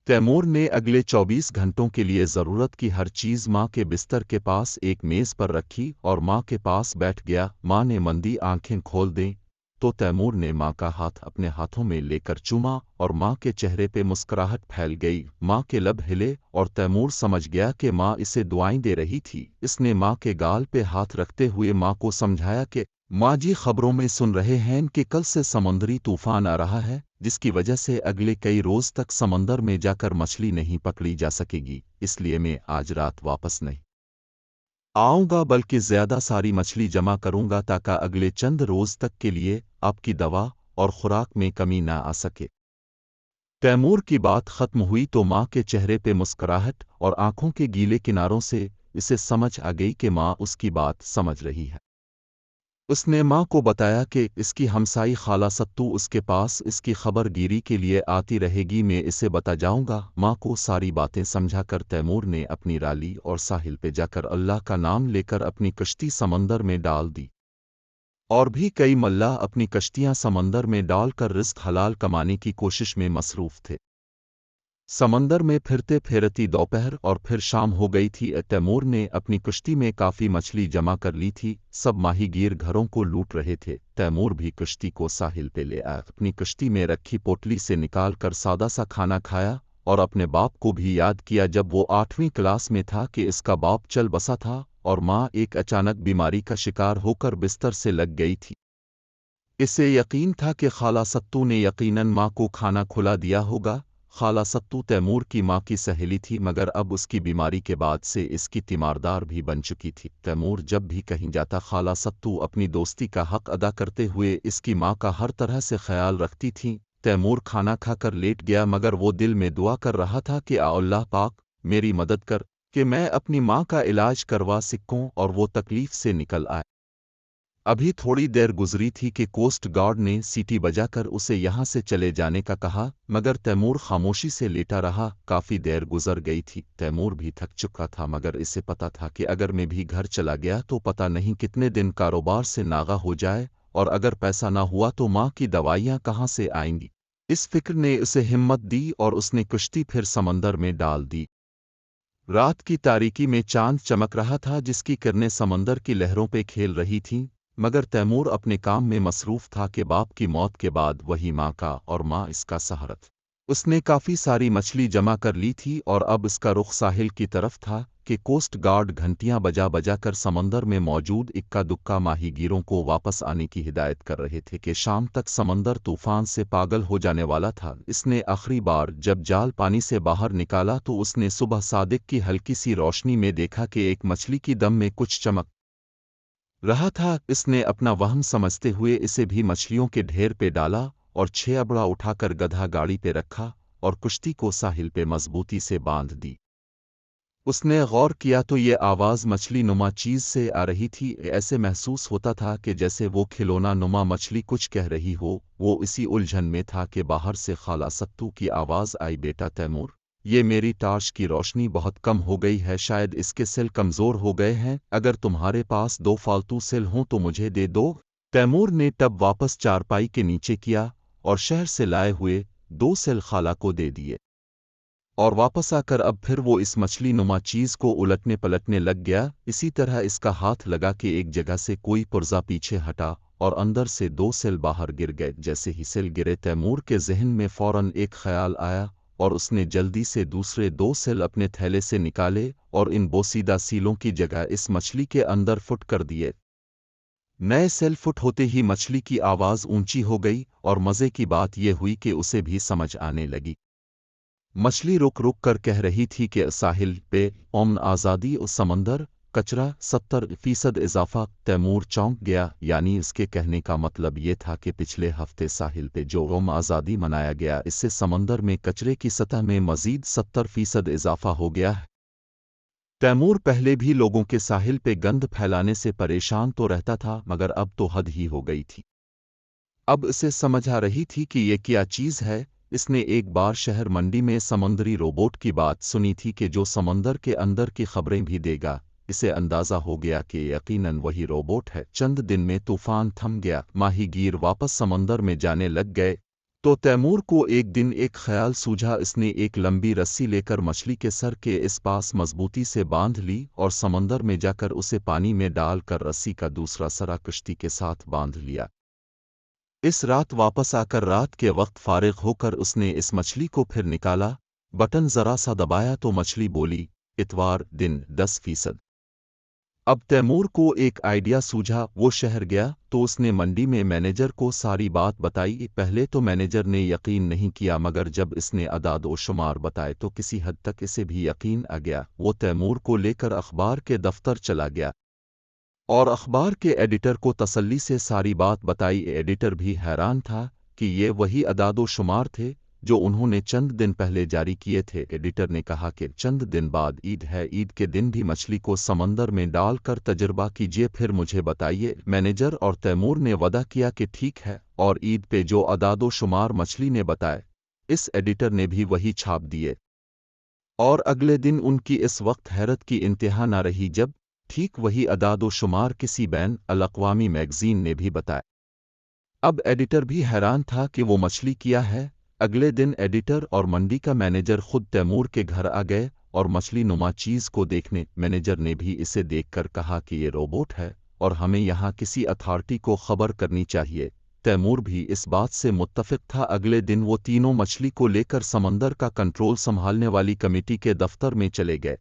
तैमूर ने अगले 24 घंटों के लिए ज़रूरत की हर चीज़ माँ के बिस्तर के पास एक मेज़ पर रखी और माँ के पास बैठ गया। माँ ने मंदी आंखें खोल दें तो तैमूर ने माँ का हाथ अपने हाथों में लेकर चूमा और माँ के चेहरे पे मुस्कुराहट फैल गई। माँ के लब हिले और तैमूर समझ गया कि माँ इसे दुआएं दे रही थी। इसने माँ के गाल पे हाथ रखते हुए माँ को समझाया कि माँ जी, खबरों में सुन रहे हैं कि कल से समुद्री तूफान आ रहा है, जिसकी वजह से अगले कई रोज तक समंदर में जाकर मछली नहीं पकड़ी जा सकेगी। इसलिए मैं आज रात वापस नहीं आऊंगा, बल्कि ज्यादा सारी मछली जमा करूंगा ताकि अगले चंद रोज तक के लिए आपकी दवा और खुराक में कमी ना आ सके। तैमूर की बात खत्म हुई तो माँ के चेहरे पे मुस्कुराहट और आंखों के गीले किनारों से इसे समझ आ गई कि माँ उसकी बात समझ रही है। उसने माँ को बताया कि इसकी हमसाई खाला सत्तू उसके पास इसकी खबरगिरी के लिए आती रहेगी, मैं इसे बता जाऊंगा। माँ को सारी बातें समझाकर तैमूर ने अपनी राली और साहिल पे जाकर अल्लाह का नाम लेकर अपनी कश्ती समंदर में डाल दी। और भी कई मल्लाह अपनी कश्तियां समंदर में डालकर रिस्क हलाल कमाने की कोशिश में मसरूफ थे। समंदर में फिरते फिरती दोपहर और फिर शाम हो गई थी। तैमूर ने अपनी कश्ती में काफ़ी मछली जमा कर ली थी। सब माहीगीर घरों को लूट रहे थे। तैमूर भी कश्ती को साहिल पे ले आया, अपनी कश्ती में रखी पोटली से निकाल कर सादा सा खाना खाया और अपने बाप को भी याद किया जब वो 8वीं क्लास में था कि इसका बाप चल बसा था और माँ एक अचानक बीमारी का शिकार होकर बिस्तर से लग गई थी। इसे यकीन था कि खाला सत्तू ने यकीनन माँ को खाना खुला दिया होगा। खाला सत्तू तैमूर की माँ की सहेली थी, मगर अब उसकी बीमारी के बाद से इसकी तीमारदार भी बन चुकी थी। तैमूर जब भी कहीं जाता खाला सत्तू अपनी दोस्ती का हक अदा करते हुए इसकी माँ का हर तरह से ख्याल रखती थी। तैमूर खाना खाकर लेट गया, मगर वो दिल में दुआ कर रहा था कि आ अल्लाह पाक मेरी मदद कर कि मैं अपनी माँ का इलाज करवा सकूं और वो तकलीफ से निकल आए। अभी थोड़ी देर गुजरी थी कि कोस्ट गार्ड ने सीटी बजाकर उसे यहाँ से चले जाने का कहा, मगर तैमूर खामोशी से लेटा रहा। काफी देर गुजर गई थी। तैमूर भी थक चुका था, मगर इसे पता था कि अगर मैं भी घर चला गया तो पता नहीं कितने दिन कारोबार से नागा हो जाए, और अगर पैसा ना हुआ तो माँ की दवाइयाँ कहाँ से आएंगी। इस फिक्र ने उसे हिम्मत दी और उसने कश्ती फिर समंदर में डाल दी। रात की तारीकी में चांद चमक रहा था, जिसकी किरणें समंदर की लहरों पे खेल रही थीं। मगर तैमूर अपने काम में मसरूफ था कि बाप की मौत के बाद वही माँ का और माँ इसका सहारा थी। उसने काफी सारी मछली जमा कर ली थी और अब इसका रुख साहिल की तरफ था कि कोस्ट गार्ड घंटियां बजा बजा कर समंदर में मौजूद इक्का दुक्का माहीगीरों को वापस आने की हिदायत कर रहे थे कि शाम तक समंदर तूफान से पागल हो जाने वाला था। इसने आखिरी बार जब जाल पानी से बाहर निकाला तो उसने सुबह सादिक की हल्की सी रोशनी में देखा कि एक मछली की दम में कुछ चमक रहा था। इसने अपना वहम समझते हुए इसे भी मछलियों के ढेर पे डाला और 6 अबड़ा उठाकर गधा गाड़ी पे रखा और कुश्ती को साहिल पे मजबूती से बांध दी। उसने गौर किया तो ये आवाज़ मछली नुमा चीज़ से आ रही थी। ऐसे महसूस होता था कि जैसे वो खिलौना नुमा मछली कुछ कह रही हो। वो इसी उलझन में था कि बाहर से खाला सत्तू की आवाज़ आई, बेटा तैमूर, ये मेरी टार्च की रोशनी बहुत कम हो गई है, शायद इसके सेल कमज़ोर हो गए हैं। अगर तुम्हारे पास 2 फालतू सेल हों तो मुझे दे दो। तैमूर ने टब वापस चारपाई के नीचे किया और शहर से लाए हुए 2 सेल खाला को दे दिए और वापस आकर अब फिर वो इस मछली नुमा चीज़ को उलटने पलटने लग गया। इसी तरह इसका हाथ लगा कि एक जगह से कोई पुर्जा पीछे हटा और अंदर से 2 सेल बाहर गिर गए। जैसे ही सेल गिरे तैमूर के जहन में फौरन एक ख्याल आया और उसने जल्दी से दूसरे 2 सेल अपने थैले से निकाले और इन बोसीदा सीलों की जगह इस मछली के अंदर फुट कर दिए। नए सेल फुट होते ही मछली की आवाज़ ऊंची हो गई और मज़े की बात यह हुई कि उसे भी समझ आने लगी। मछली रुक रुक कर कह रही थी कि साहिल पे अमन, आज़ादी और समंदर कचरा 70% इजाफा। तैमूर चौंक गया, यानी इसके कहने का मतलब ये था कि पिछले हफ्ते साहिल पे जो आज़ादी मनाया गया, इससे समंदर में कचरे की सतह में मज़ीद 70% इजाफा हो गया है। तैमूर पहले भी लोगों के साहिल पे गंद फैलाने से परेशान तो रहता था, मगर अब तो हद ही हो गई थी। अब इसे समझ आ रही थी कि ये क्या चीज़ है। इसने एक बार शहर मंडी में समुद्री रोबोट की बात सुनी थी कि जो समंदर के अंदर की खबरें भी देगा। इसे अंदाज़ा हो गया कि यकीनन वही रोबोट है। चंद दिन में तूफान थम गया, माहीगीर वापस समंदर में जाने लग गए। تو तैमूर को एक दिन एक ख्याल सूझा। इसने एक लंबी रस्सी लेकर मछली के सर के इस पास मजबूती से बांध ली और समंदर में जाकर उसे पानी में डालकर रस्सी का दूसरा सरा कश्ती के साथ बांध लिया। इस रात वापस आकर रात के वक्त फारिग होकर उसने इस मछली को फिर निकाला, बटन जरा सा दबाया तो मछली बोली, इतवार दिन 10%। अब तैमूर को एक आइडिया सूझा। वो शहर गया तो उसने मंडी में मैनेजर को सारी बात बताई। पहले तो मैनेजर ने यकीन नहीं किया, मगर जब इसने अदाद व शुमार बताए तो किसी हद तक इसे भी यकीन आ गया। वो तैमूर को लेकर अखबार के दफ्तर चला गया और अखबार के एडिटर को तसल्ली से सारी बात बताई। एडिटर भी हैरान था कि ये वही अदाद व शुमार थे जो उन्होंने चंद दिन पहले जारी किए थे। एडिटर ने कहा कि चंद दिन बाद ईद है, ईद के दिन भी मछली को समंदर में डालकर तजर्बा कीजिए, फिर मुझे बताइए। मैनेजर और तैमूर ने वादा किया कि ठीक है, और ईद पे जो अदाद व शुमार मछली ने बताए, इस एडिटर ने भी वही छाप दिए। और अगले दिन उनकी इस वक्त हैरत की इंतहा न रही जब ठीक वही अदाद व शुमार किसी बैन अल-अक़वामी मैगज़ीन ने भी बताया। अब एडिटर भी हैरान था कि वो मछली क्या है। अगले दिन एडिटर और मंडी का मैनेजर खुद तैमूर के घर आ गए और मछली नुमा चीज़ को देखने। मैनेजर ने भी इसे देखकर कहा कि ये रोबोट है और हमें यहाँ किसी अथॉरिटी को खबर करनी चाहिए। तैमूर भी इस बात से मुत्तफिक था। अगले दिन वो तीनों मछली को लेकर समंदर का कंट्रोल संभालने वाली कमेटी के दफ्तर में चले गए।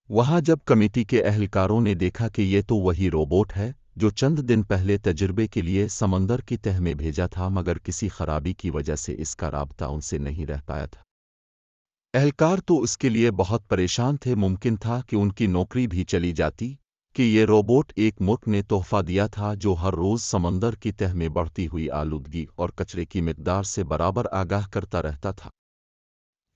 वहाँ जब कमेटी के अहलकारों ने देखा कि ये तो वही रोबोट है जो चंद दिन पहले तजुर्बे के लिए समंदर की तह में भेजा था, मगर किसी खराबी की वजह से इसका राब्ता उनसे नहीं रह पाया था। एहलकार तो इसके लिए बहुत परेशान थे। मुमकिन था कि उनकी नौकरी भी चली जाती कि ये रोबोट एक मुल्क ने तोहफा दिया था जो हर रोज़ समंदर की तह में बढ़ती हुई आलूदगी और कचरे की मिकदार से बराबर आगाह करता रहता था।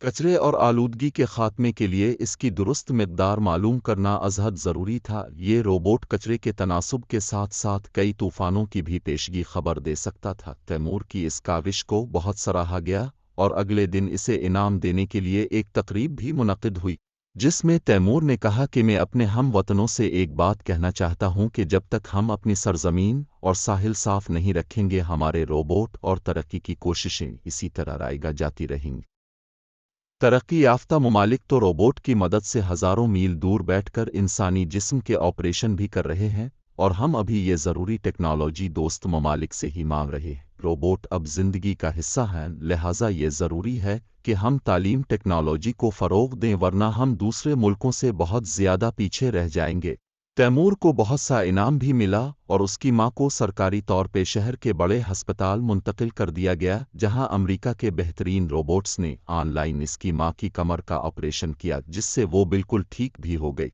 कचरे और आलूदगी के खात्मे के लिए इसकी दुरुस्त मिकदार मालूम करना अज़हद ज़रूरी था। ये रोबोट कचरे के तनासुब के साथ साथ कई तूफ़ानों की भी पेशगी खबर दे सकता था। तैमूर की इस काविश को बहुत सराहा गया और अगले दिन इसे इनाम देने के लिए एक तकरीब भी मुनक़िद हुई, जिसमें तैमूर ने कहा कि मैं अपने हम वतनों से एक बात कहना चाहता हूँ कि जब तक हम अपनी सरजमीन और साहिल साफ नहीं रखेंगे, हमारे रोबोट और तरक्की की कोशिशें इसी तरह राइगा जाती रहेंगी। तरक्की याफ्ता ममालिक तो रोबोट की मदद से हज़ारों मील दूर बैठकर इंसानी जिस्म के ऑपरेशन भी कर रहे हैं, और हम अभी ये ज़रूरी टेक्नोलॉजी दोस्त ममालिक से ही मांग रहे हैं। रोबोट अब ज़िंदगी का हिस्सा हैं, लिहाजा ये ज़रूरी है कि हम तालीम टेक्नोलॉजी को फ़रोग़ दें, वरना हम दूसरे मुल्कों से बहुत ज़्यादा पीछे रह जाएंगे। तैमूर को बहुत सा इनाम भी मिला और उसकी मां को सरकारी तौर पे शहर के बड़े हस्पताल मुंतकिल कर दिया गया, जहां अमेरिका के बेहतरीन रोबोट्स ने ऑनलाइन इसकी मां की कमर का ऑपरेशन किया, जिससे वो बिल्कुल ठीक भी हो गई।